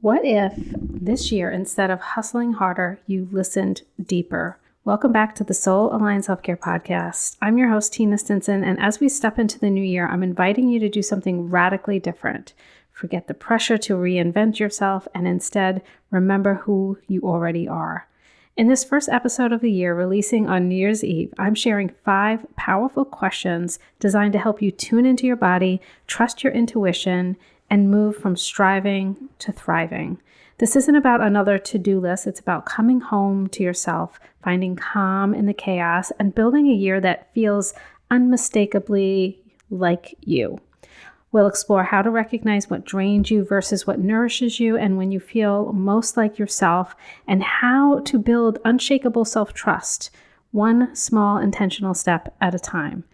What if this year, instead of hustling harder, you listened deeper? Welcome back to the Soul Aligned Self-Care Podcast. I'm your host, Tina Stinson, and as we step into the new year, I'm inviting you to do something radically different. Forget the pressure to reinvent yourself and instead remember who you already are. In this first episode of the year, releasing on New Year's Eve, I'm sharing 5 powerful questions designed to help you tune into your body, trust your intuition, and move from striving to thriving. This isn't about another to-do list. It's about coming home to yourself, finding calm in the chaos, and building a year that feels unmistakably like you. We'll explore how to recognize what drains you versus what nourishes you and when you feel most like yourself, and how to build unshakable self-trust, one small intentional step at a time.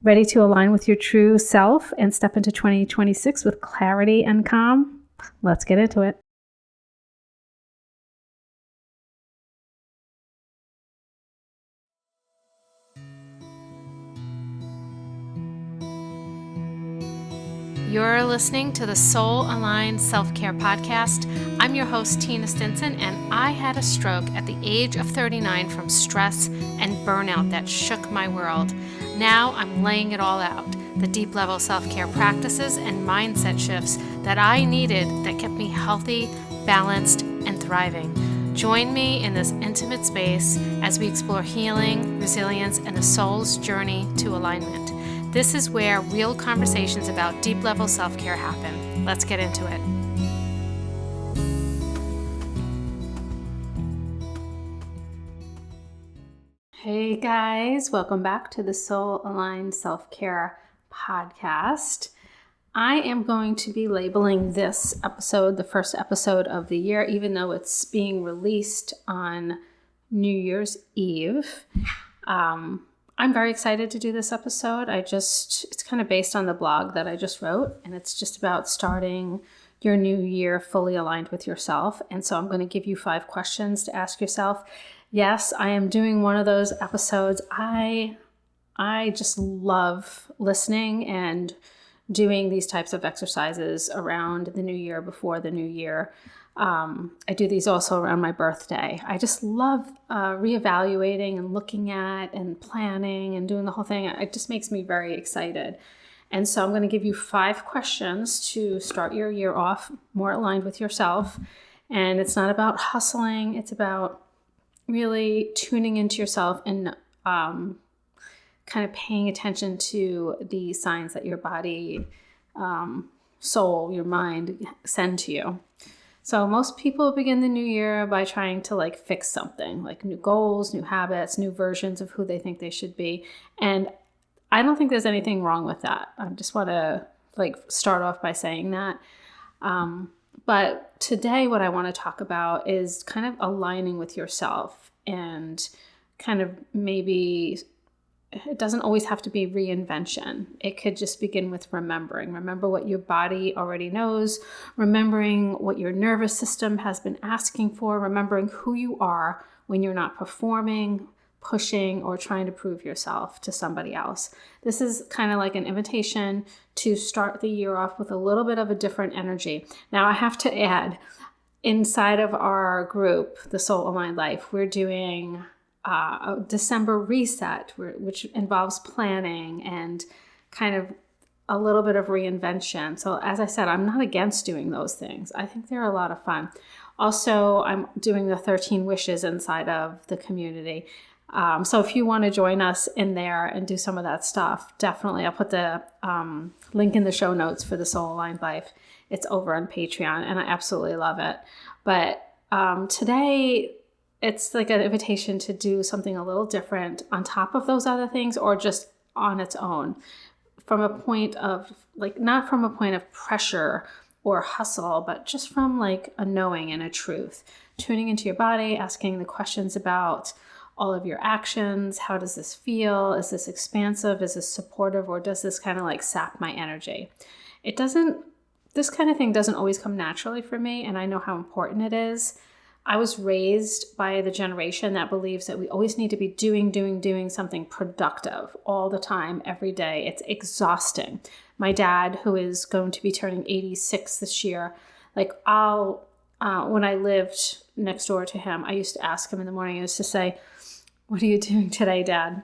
Ready to align with your true self and step into 2026 with clarity and calm? Let's get into it. You're listening to the Soul Aligned Self-Care Podcast. I'm your host, Tina Stinson, and I had a stroke at the age of 39 from stress and burnout that shook my world. Now I'm laying it all out, the deep level self-care practices and mindset shifts that I needed that kept me healthy, balanced, and thriving. Join me in this intimate space as we explore healing, resilience, and the soul's journey to alignment. This is where real conversations about deep-level self-care happen. Let's get into it. Hey guys, welcome back to the Soul Aligned Self-Care Podcast. I am going to be labeling this episode the first episode of the year, even though it's being released on New Year's Eve. I'm very excited to do this episode. It's kind of based on the blog that I just wrote, and it's just about starting your new year fully aligned with yourself. And so I'm going to give you 5 questions to ask yourself. Yes, I am doing one of those episodes. I just love listening and doing these types of exercises around the new year, before the new year. I do these also around my birthday. I just love reevaluating and looking at and planning and doing the whole thing. It just makes me very excited. And so I'm going to give you 5 questions to start your year off more aligned with yourself. And it's not about hustling. It's about really tuning into yourself and kind of paying attention to the signs that your body, soul, your mind send to you. So most people begin the new year by trying to fix something, like new goals, new habits, new versions of who they think they should be. And I don't think there's anything wrong with that. I just want to start off by saying that. But today what I want to talk about is kind of aligning with yourself, and kind of maybe it doesn't always have to be reinvention. It could just begin with remembering. Remember what your body already knows, remembering what your nervous system has been asking for, remembering who you are when you're not performing, pushing, or trying to prove yourself to somebody else. This is kind of like an invitation to start the year off with a little bit of a different energy. Now, I have to add, inside of our group, the Soul Aligned Life, we're doing a December reset, which involves planning and kind of a little bit of reinvention. So as I said, I'm not against doing those things. I think they're a lot of fun. Also, I'm doing the 13 wishes inside of the community. So if you want to join us in there and do some of that stuff, definitely. I'll put the link in the show notes for the Soul Aligned Life. It's over on Patreon, and I absolutely love it. But today, it's like an invitation to do something a little different on top of those other things, or just on its own, from a point of not from a point of pressure or hustle, but just from a knowing and a truth, tuning into your body, asking the questions about all of your actions. How does this feel? Is this expansive? Is this supportive? Or does this kind of sap my energy? This kind of thing doesn't always come naturally for me, and I know how important it is. I was raised by the generation that believes that we always need to be doing something productive all the time, every day. It's exhausting. My dad, who is going to be turning 86 this year, I'll when I lived next door to him, I used to ask him in the morning, I used to say, "What are you doing today, Dad?"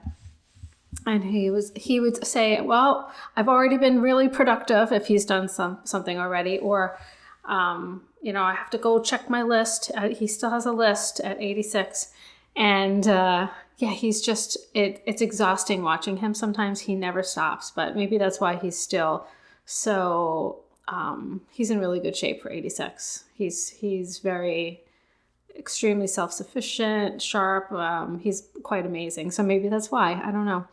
And he would say, "Well, I've already been really productive," if he's done something already, or, I have to go check my list. He still has a list at 86. And he's just, it's exhausting watching him. Sometimes he never stops, but maybe that's why he's still so, he's in really good shape for 86. He's very extremely self-sufficient, sharp. He's quite amazing. So maybe that's why, I don't know.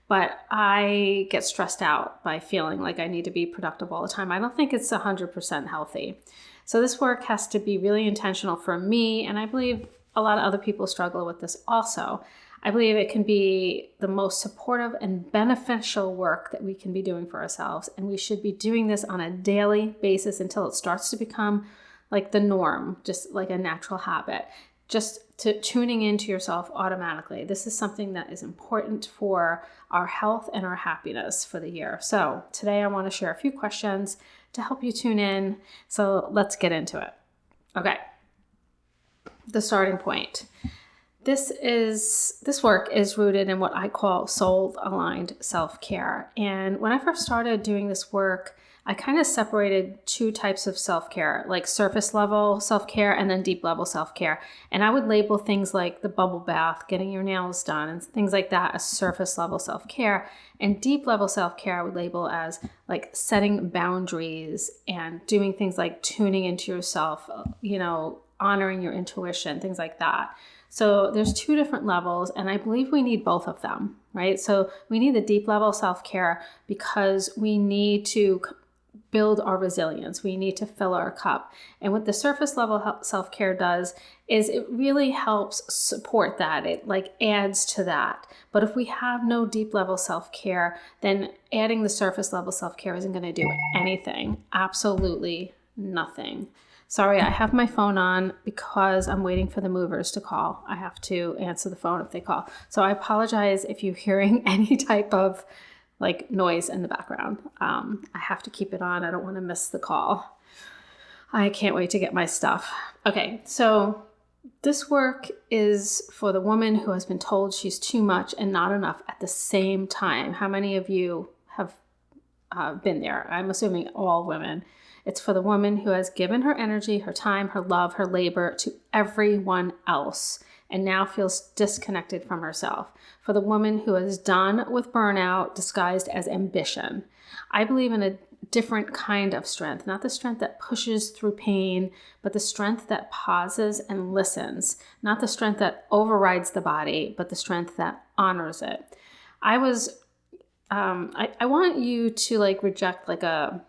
But I get stressed out by feeling like I need to be productive all the time. I don't think it's 100% healthy. So this work has to be really intentional for me. And I believe a lot of other people struggle with this also. I believe it can be the most supportive and beneficial work that we can be doing for ourselves. And we should be doing this on a daily basis until it starts to become like the norm, just like a natural habit, just to tuning into yourself automatically. This is something that is important for our health and our happiness for the year. So today I want to share a few questions to help you tune in. So let's get into it. Okay. The starting point. This work is rooted in what I call soul-aligned self-care. And when I first started doing this work, I kind of separated two types of self-care, like surface level self-care and then deep level self-care. And I would label things like the bubble bath, getting your nails done, and things like that as surface level self-care. And deep level self-care I would label as like setting boundaries and doing things like tuning into yourself, honoring your intuition, things like that. So there's two different levels, and I believe we need both of them, right? So we need the deep level self-care because we need to build our resilience. We need to fill our cup. And what the surface level self-care does is it really helps support that. It like adds to that. But if we have no deep level self-care, then adding the surface level self-care isn't going to do anything. Absolutely nothing. Sorry, I have my phone on because I'm waiting for the movers to call. I have to answer the phone if they call. So I apologize if you're hearing any type of like noise in the background. I have to keep it on. I don't want to miss the call. I can't wait to get my stuff. Okay, so this work is for the woman who has been told she's too much and not enough at the same time. How many of you have been there? I'm assuming all women. It's for the woman who has given her energy, her time, her love, her labor to everyone else and now feels disconnected from herself. For the woman who is done with burnout disguised as ambition. I believe in a different kind of strength, not the strength that pushes through pain, but the strength that pauses and listens, not the strength that overrides the body, but the strength that honors it. I want you to like reject like a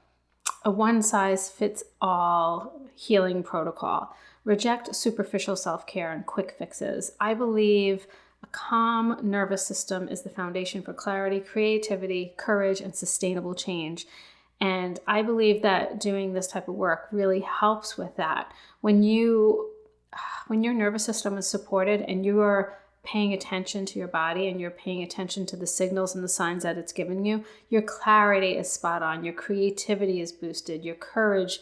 one-size-fits-all healing protocol. Reject superficial self-care and quick fixes. I believe a calm nervous system is the foundation for clarity, creativity, courage, and sustainable change. And I believe that doing this type of work really helps with that. When your nervous system is supported and you are paying attention to your body and you're paying attention to the signals and the signs that it's giving you, your clarity is spot on, your creativity is boosted, your courage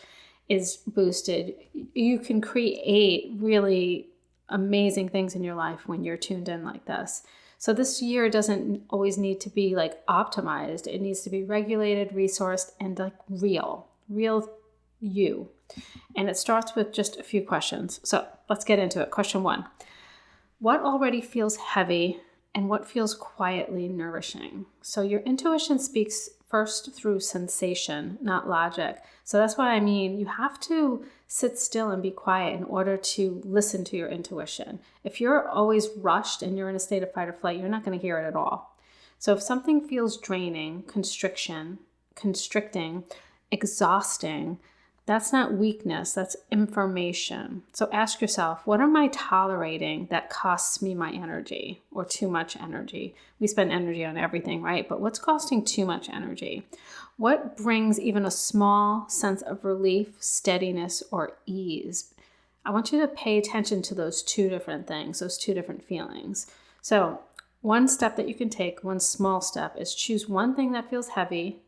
is boosted. You can create really amazing things in your life when you're tuned in like this. So this year doesn't always need to be like optimized. It needs to be regulated, resourced, and like real you. And it starts with just a few questions. So let's get into it. Question 1. What already feels heavy and what feels quietly nourishing? So your intuition speaks first through sensation, not logic. So that's what I mean. You have to sit still and be quiet in order to listen to your intuition. If you're always rushed and you're in a state of fight or flight, you're not going to hear it at all. So if something feels draining, constricting, exhausting, that's not weakness, that's information. So ask yourself, what am I tolerating that costs me my energy or too much energy? We spend energy on everything, right? But what's costing too much energy? What brings even a small sense of relief, steadiness, or ease? I want you to pay attention to those two different things, those two different feelings. So one step that you can take, one small step, is choose one thing that feels heavy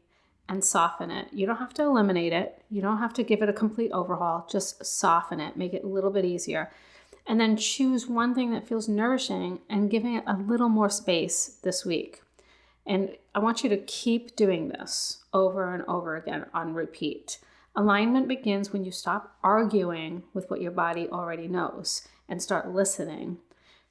and soften it. You don't have to eliminate it. You don't have to give it a complete overhaul. Just soften it, make it a little bit easier. And then choose one thing that feels nourishing and giving it a little more space this week. And I want you to keep doing this over and over again on repeat. Alignment begins when you stop arguing with what your body already knows and start listening.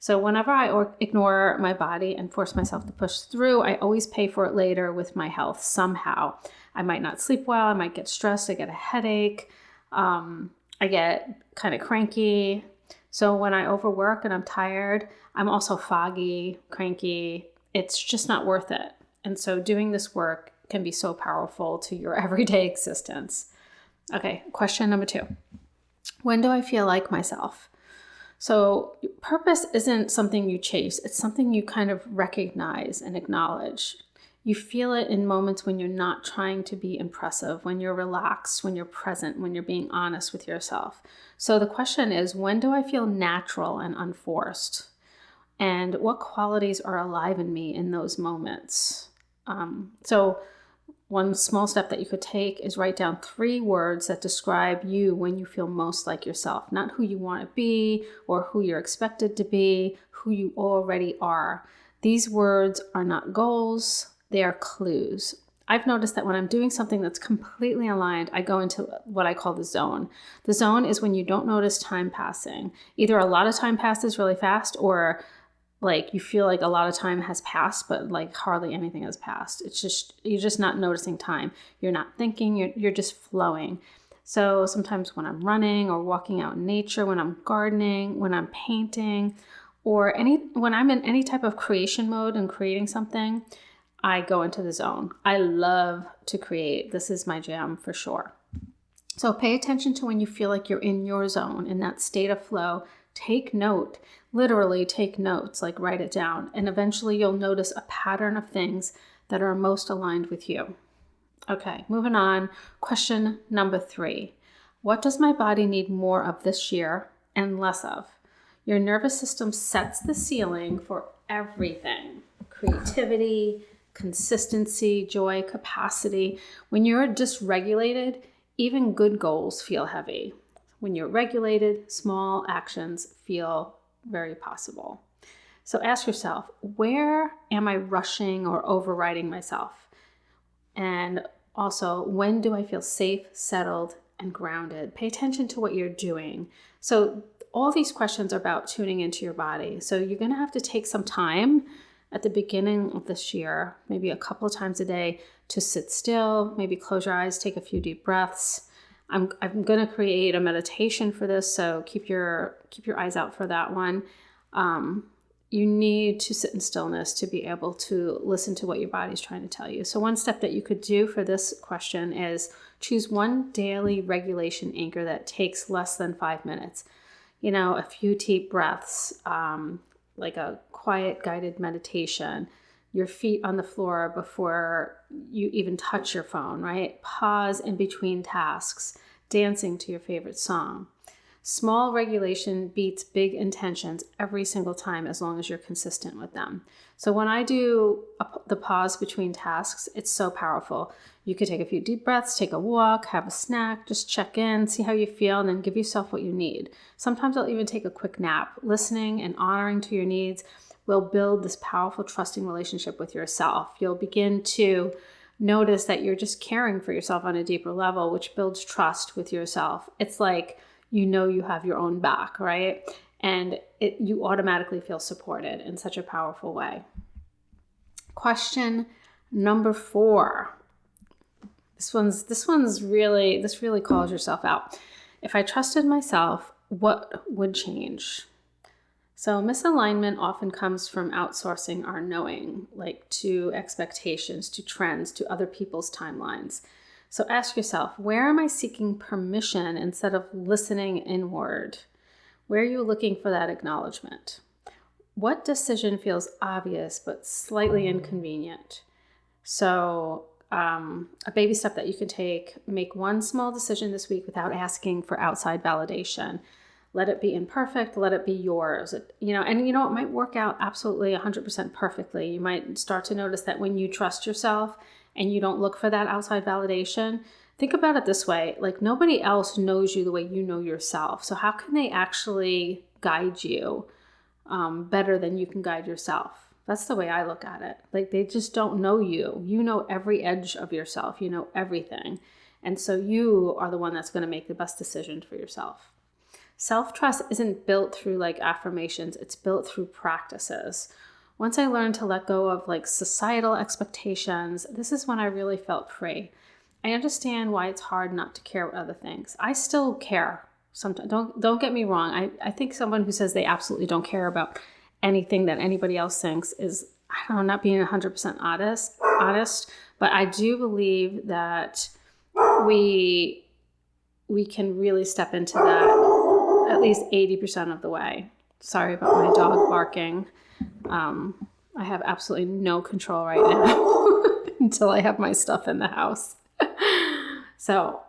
So whenever I ignore my body and force myself to push through, I always pay for it later with my health somehow. I might not sleep well. I might get stressed. I get a headache. I get kind of cranky. So when I overwork and I'm tired, I'm also foggy, cranky. It's just not worth it. And so doing this work can be so powerful to your everyday existence. Okay, question number 2. When do I feel like myself? So purpose isn't something you chase. It's something you kind of recognize and acknowledge. You feel it in moments when you're not trying to be impressive, when you're relaxed, when you're present, when you're being honest with yourself. So the question is, when do I feel natural and unforced? And what qualities are alive in me in those moments? So one small step that you could take is write down 3 words that describe you when you feel most like yourself, not who you want to be or who you're expected to be, who you already are. These words are not goals, they are clues. I've noticed that when I'm doing something that's completely aligned, I go into what I call the zone. The zone is when you don't notice time passing. Either a lot of time passes really fast, or like you feel like a lot of time has passed, but like hardly anything has passed. It's just, you're just not noticing time. You're not thinking, you're just flowing. So sometimes when I'm running or walking out in nature, when I'm gardening, when I'm painting, or when I'm in any type of creation mode and creating something, I go into the zone. I love to create. This is my jam for sure. So pay attention to when you feel like you're in your zone, in that state of flow. Take note, literally take notes, like write it down. And eventually you'll notice a pattern of things that are most aligned with you. Okay, moving on. Question number 3. What does my body need more of this year and less of? Your nervous system sets the ceiling for everything. Creativity, consistency, joy, capacity. When you're dysregulated, even good goals feel heavy. When you're regulated, small actions feel very possible. So ask yourself, where am I rushing or overriding myself? And also, when do I feel safe, settled, and grounded? Pay attention to what you're doing. So all these questions are about tuning into your body. So you're going to have to take some time at the beginning of this year, maybe a couple of times a day, to sit still, maybe close your eyes, take a few deep breaths. I'm going to create a meditation for this, so keep your eyes out for that one. You need to sit in stillness to be able to listen to what your body's trying to tell you. So one step that you could do for this question is choose one daily regulation anchor that takes less than 5 minutes. You know, a few deep breaths, like a quiet guided meditation, your feet on the floor before you even touch your phone, right? Pause in between tasks, dancing to your favorite song. Small regulation beats big intentions every single time as long as you're consistent with them. So when I do the pause between tasks, it's so powerful. You could take a few deep breaths, take a walk, have a snack, just check in, see how you feel, and then give yourself what you need. Sometimes I'll even take a quick nap. Listening and honoring to your needs will build this powerful, trusting relationship with yourself. You'll begin to notice that you're just caring for yourself on a deeper level, which builds trust with yourself. It's like you have your own back, right? And you automatically feel supported in such a powerful way. Question number 4. This really calls yourself out. If I trusted myself, what would change? So misalignment often comes from outsourcing our knowing, like to expectations, to trends, to other people's timelines. So ask yourself, where am I seeking permission instead of listening inward? Where are you looking for that acknowledgement? What decision feels obvious but slightly inconvenient? So a baby step that you can take, make one small decision this week without asking for outside validation. Let it be imperfect, let it be yours. It might work out absolutely 100% perfectly. You might start to notice that when you trust yourself and you don't look for that outside validation, think about it this way. Like, nobody else knows you the way you know yourself. So how can they actually guide you better than you can guide yourself? That's the way I look at it. Like, they just don't know you. You know every edge of yourself. You know everything. And so you are the one that's going to make the best decision for yourself. Self-trust isn't built through like affirmations. It's built through practices. Once I learned to let go of like societal expectations, this is when I really felt free. I understand why it's hard not to care what other things. I still care sometimes. Don't get me wrong. I think someone who says they absolutely don't care about anything that anybody else thinks is, I don't know, not being 100% honest. But I do believe that we can really step into that at least 80% of the way. Sorry about my dog barking. I have absolutely no control right now until I have my stuff in the house. So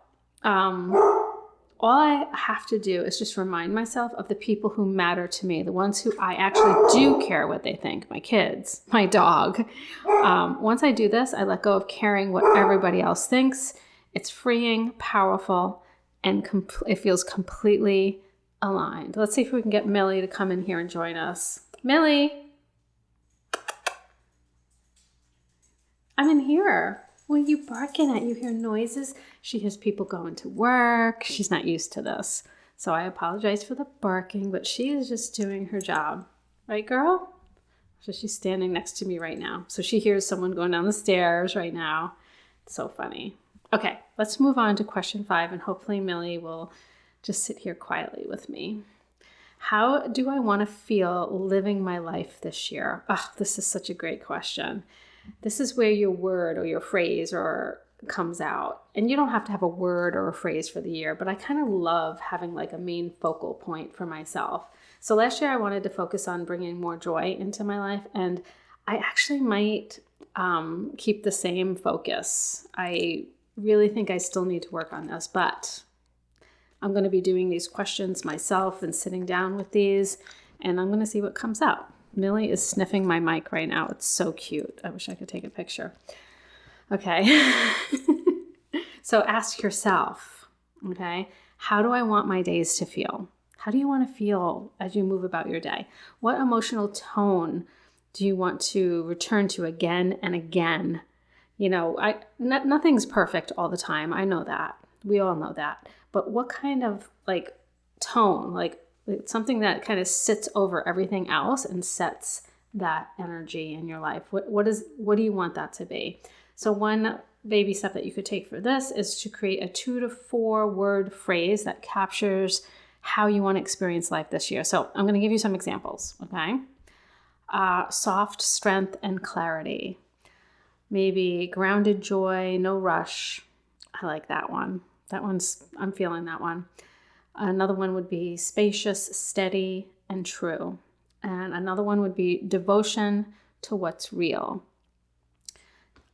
all I have to do is just remind myself of the people who matter to me, the ones who I actually do care what they think, my kids, my dog. Once I do this, I let go of caring what everybody else thinks. It's freeing, powerful, and it feels completely aligned. Let's see if we can get Millie to come in here and join us. Millie, I'm in here. What are you barking at? You hear noises. She hears people going to work. She's not used to this. So I apologize for the barking, but she is just doing her job. Right, girl? So she's standing next to me right now. So she hears someone going down the stairs right now. It's so funny. Okay, let's move on to question 5, and hopefully Millie will just sit here quietly with me. How do I want to feel living my life this year? Oh, this is such a great question. This is where your word or your phrase comes out. And you don't have to have a word or a phrase for the year, but I kind of love having like a main focal point for myself. So last year I wanted to focus on bringing more joy into my life, and I actually might keep the same focus. I really think I still need to work on this, but I'm going to be doing these questions myself and sitting down with these, and I'm going to see what comes out. Millie is sniffing my mic right now. It's so cute. I wish I could take a picture. Okay. So ask yourself, okay, how do I want my days to feel? How do you want to feel as you move about your day? What emotional tone do you want to return to again and again? You know, nothing's perfect all the time. I know that. We all know that. But what kind of like tone, like something that kind of sits over everything else and sets that energy in your life? What do you want that to be? So one baby step that you could take for this is to create a 2 to 4 word phrase that captures how you want to experience life this year. So I'm going to give you some examples, okay? Soft strength and clarity. Maybe grounded joy, no rush. I like that one. I'm feeling that one. Another one would be spacious, steady, and true. And another one would be devotion to what's real.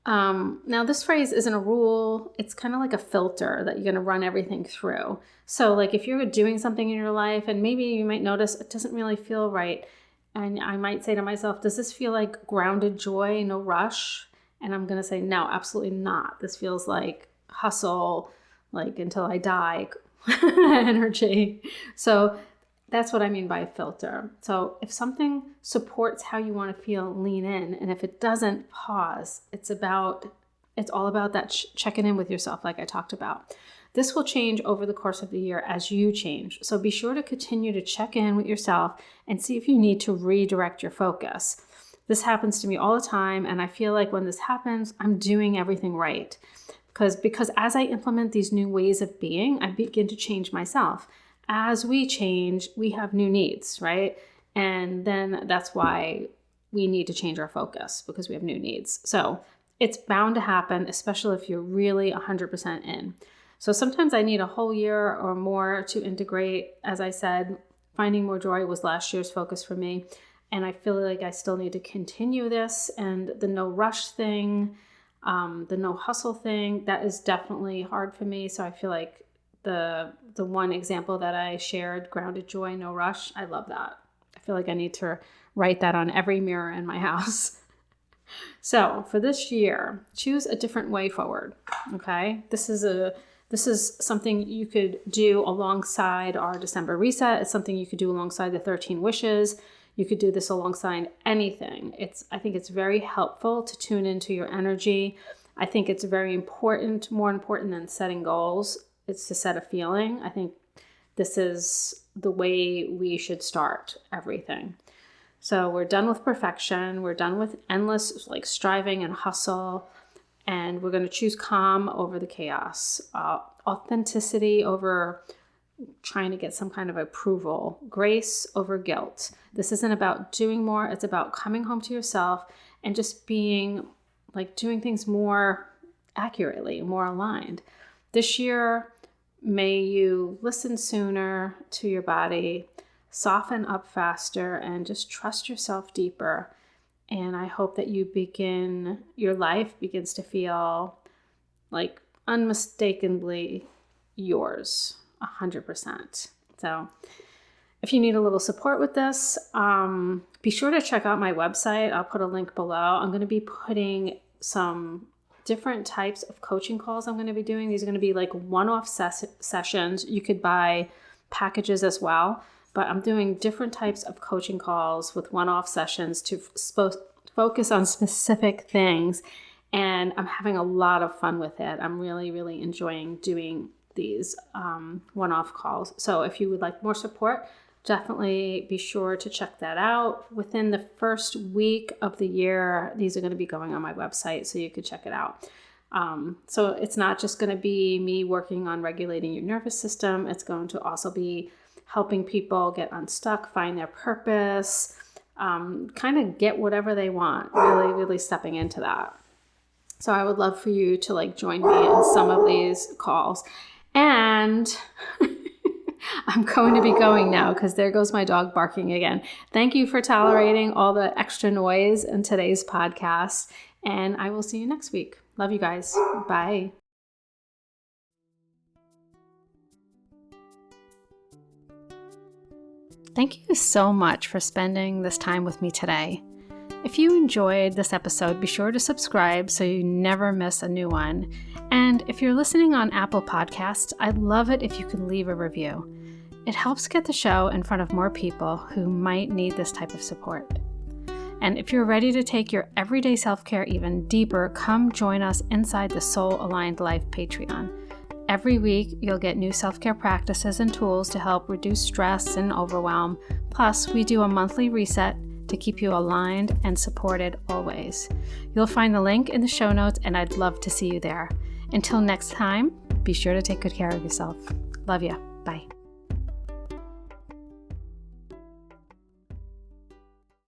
Now this phrase isn't a rule. It's kind of like a filter that you're going to run everything through. So like if you're doing something in your life and maybe you might notice it doesn't really feel right. And I might say to myself, does this feel like grounded joy, no rush? And I'm going to say, no, absolutely not. This feels like hustle, like until I die energy. So that's what I mean by a filter. So if something supports how you want to feel, lean in. And if it doesn't, pause. It's all about that checking in with yourself, like I talked about. This will change over the course of the year as you change. So be sure to continue to check in with yourself and see if you need to redirect your focus. This happens to me all the time. And I feel like when this happens, I'm doing everything right. Because as I implement these new ways of being, I begin to change myself. As we change, we have new needs, right? And then that's why we need to change our focus, because we have new needs. So it's bound to happen, especially if you're really 100% in. So sometimes I need a whole year or more to integrate. As I said, finding more joy was last year's focus for me. And I feel like I still need to continue this. And the no rush thing, the no hustle thing, that is definitely hard for me. So I feel like the one example that I shared, grounded joy, no rush, I love that. I feel like I need to write that on every mirror in my house. So for this year, choose a different way forward. Okay. This is something you could do alongside our December reset. It's something you could do alongside the 13 wishes. You could do this alongside anything. I think it's very helpful to tune into your energy. I think it's very important, more important than setting goals. It's to set a feeling. I think this is the way we should start everything. So we're done with perfection. We're done with endless striving and hustle. And we're going to choose calm over the chaos, authenticity over trying to get some kind of approval, grace over guilt. This isn't about doing more. It's about coming home to yourself and just being doing things more accurately, more aligned. This year, may you listen sooner to your body, soften up faster, and just trust yourself deeper. And I hope that your life begins to feel unmistakably yours, 100%. So if you need a little support with this, be sure to check out my website. I'll put a link below. I'm going to be putting some different types of coaching calls I'm going to be doing. These are going to be one-off sessions. You could buy packages as well, but I'm doing different types of coaching calls with one-off sessions to focus on specific things. And I'm having a lot of fun with it. I'm really, really enjoying doing these one-off calls. So if you would like more support, definitely be sure to check that out. Within the first week of the year, these are going to be going on my website, so you could check it out. So it's not just going to be me working on regulating your nervous system. It's going to also be helping people get unstuck, find their purpose, kind of get whatever they want, really, really stepping into that. So I would love for you to join me in some of these calls. And I'm going to be going now because there goes my dog barking again. Thank you for tolerating all the extra noise in today's podcast. And I will see you next week. Love you guys. Bye. Thank you so much for spending this time with me today. If you enjoyed this episode, be sure to subscribe so you never miss a new one. And if you're listening on Apple Podcasts, I'd love it if you could leave a review. It helps get the show in front of more people who might need this type of support. And if you're ready to take your everyday self-care even deeper, come join us inside the Soul Aligned Life Patreon. Every week, you'll get new self-care practices and tools to help reduce stress and overwhelm. Plus, we do a monthly reset to keep you aligned and supported always. You'll find the link in the show notes, and I'd love to see you there. Until next time, be sure to take good care of yourself. Love you. Bye.